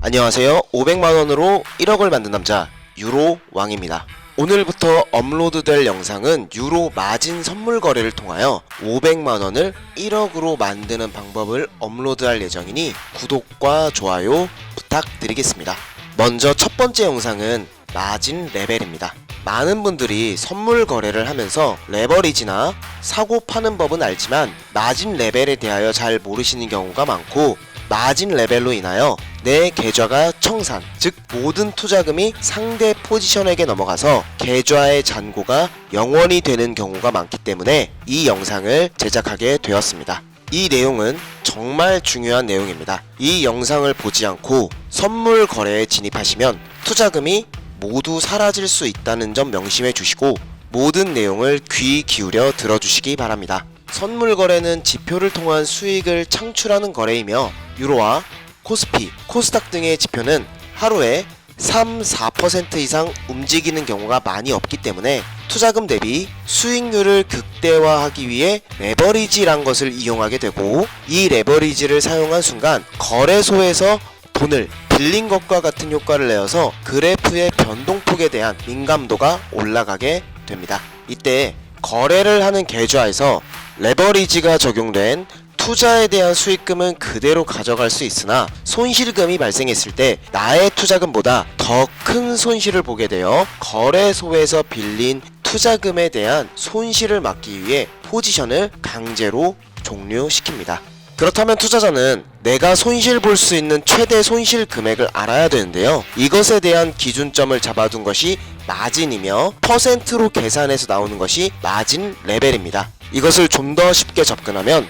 안녕하세요. 500만원으로 1억을 만든 남자 유로 왕입니다. 오늘부터 업로드될 영상은 유로 마진 선물 거래를 통하여 500만원을 1억으로 만드는 방법을 업로드할 예정이니 구독과 좋아요 부탁드리겠습니다. 먼저 첫 번째 영상은 마진 레벨입니다. 많은 분들이 선물 거래를 하면서 레버리지나 사고 파는 법은 알지만 마진 레벨에 대하여 잘 모르시는 경우가 많고, 마진 레벨로 인하여 내 계좌가 청산, 즉 모든 투자금이 상대 포지션에게 넘어가서 계좌의 잔고가 0원이 되는 경우가 많기 때문에 이 영상을 제작하게 되었습니다. 이 내용은 정말 중요한 내용입니다. 이 영상을 보지 않고 선물 거래에 진입하시면 투자금이 모두 사라질 수 있다는 점 명심해 주시고 모든 내용을 귀 기울여 들어주시기 바랍니다. 선물 거래는 지표를 통한 수익을 창출하는 거래이며 유로와 코스피, 코스닥 등의 지표는 하루에 3, 4% 이상 움직이는 경우가 많이 없기 때문에 투자금 대비 수익률을 극대화하기 위해 레버리지란 것을 이용하게 되고, 이 레버리지를 사용한 순간 거래소에서 돈을 빌린 것과 같은 효과를 내어서 그래프의 변동폭에 대한 민감도가 올라가게 됩니다. 이때 거래를 하는 계좌에서 레버리지가 적용된 투자에 대한 수익금은 그대로 가져갈 수 있으나 손실금이 발생했을 때 나의 투자금보다 더 큰 손실을 보게 되어 거래소에서 빌린 투자금에 대한 손실을 막기 위해 포지션을 강제로 종료시킵니다. 그렇다면 투자자는 내가 손실 볼 수 있는 최대 손실 금액을 알아야 되는데요. 이것에 대한 기준점을 잡아둔 것이 마진이며 퍼센트로 계산해서 나오는 것이 마진 레벨입니다. 이것을 좀 더 쉽게 접근하면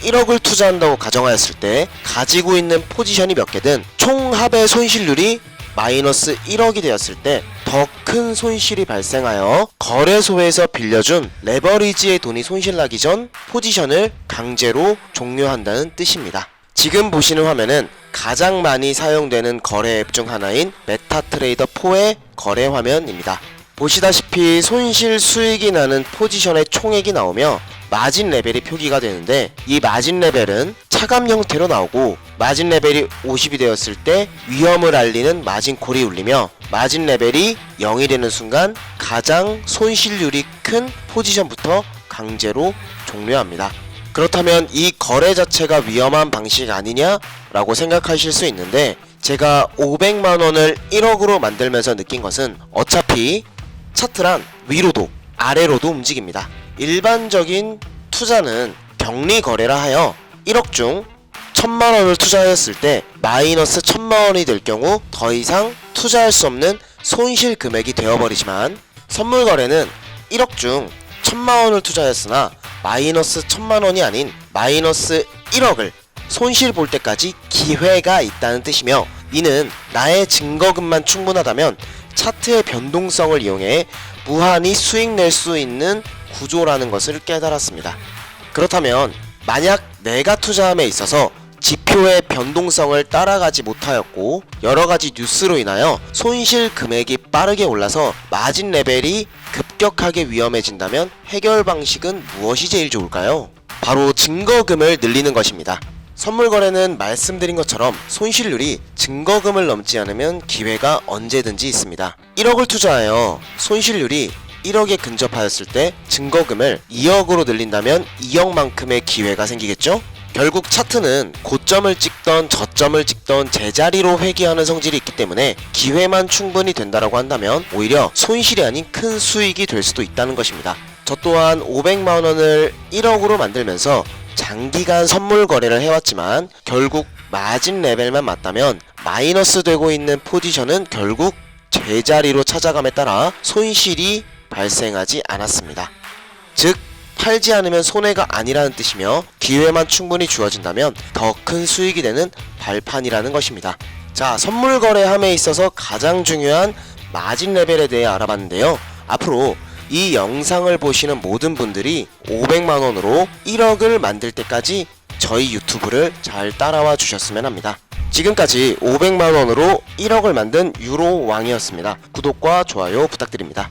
1억을 투자한다고 가정하였을 때 가지고 있는 포지션이 몇 개든 총합의 손실률이 마이너스 1억이 되었을 때 더 큰 손실이 발생하여 거래소에서 빌려준 레버리지의 돈이 손실나기 전 포지션을 강제로 종료한다는 뜻입니다. 지금 보시는 화면은 가장 많이 사용되는 거래 앱 중 하나인 메타트레이더 4의 거래 화면입니다. 보시다시피 손실 수익이 나는 포지션의 총액이 나오며 마진 레벨이 표기가 되는데, 이 마진 레벨은 차감 형태로 나오고 마진 레벨이 50이 되었을 때 위험을 알리는 마진 콜이 울리며 마진 레벨이 0이 되는 순간 가장 손실률이 큰 포지션부터 강제로 종료합니다. 그렇다면 이 거래 자체가 위험한 방식 아니냐라고 생각하실 수 있는데, 제가 500만원을 1억으로 만들면서 느낀 것은 어차피 차트란 위로도 아래로도 움직입니다. 일반적인 투자는 격리 거래라 하여 1억 중 1000만원을 투자했을 때 마이너스 1000만원이 될 경우 더 이상 투자할 수 없는 손실 금액이 되어버리지만, 선물 거래는 1억 중 1000만원을 투자했으나 마이너스 1000만원이 아닌 마이너스 1억을 손실 볼 때까지 기회가 있다는 뜻이며, 이는 나의 증거금만 충분하다면 차트의 변동성을 이용해 무한히 수익 낼 수 있는 구조라는 것을 깨달았습니다. 그렇다면 만약 내가 투자함에 있어서 지표의 변동성을 따라가지 못하였고 여러가지 뉴스로 인하여 손실 금액이 빠르게 올라서 마진 레벨이 급격하게 위험해진다면 해결 방식은 무엇이 제일 좋을까요? 바로 증거금을 늘리는 것입니다. 선물 거래는 말씀드린 것처럼 손실률이 증거금을 넘지 않으면 기회가 언제든지 있습니다. 1억을 투자하여 손실률이 1억에 근접하였을 때 증거금을 2억으로 늘린다면 2억만큼의 기회가 생기겠죠? 결국 차트는 고점을 찍던 저점을 찍던 제자리로 회귀하는 성질이 있기 때문에 기회만 충분히 된다라고 한다면 오히려 손실이 아닌 큰 수익이 될 수도 있다는 것입니다. 저 또한 500만원을 1억으로 만들면서 장기간 선물 거래를 해왔지만 결국 마진 레벨만 맞다면 마이너스 되고 있는 포지션은 결국 제자리로 찾아감에 따라 손실이 발생하지 않았습니다. 즉 팔지 않으면 손해가 아니라는 뜻이며 기회만 충분히 주어진다면 더 큰 수익이 되는 발판이라는 것입니다. 자, 선물 거래함에 있어서 가장 중요한 마진 레벨에 대해 알아봤는데요. 앞으로 이 영상을 보시는 모든 분들이 500만원으로 1억을 만들 때까지 저희 유튜브를 잘 따라와 주셨으면 합니다. 지금까지 500만원으로 1억을 만든 유로 왕이었습니다. 구독과 좋아요 부탁드립니다.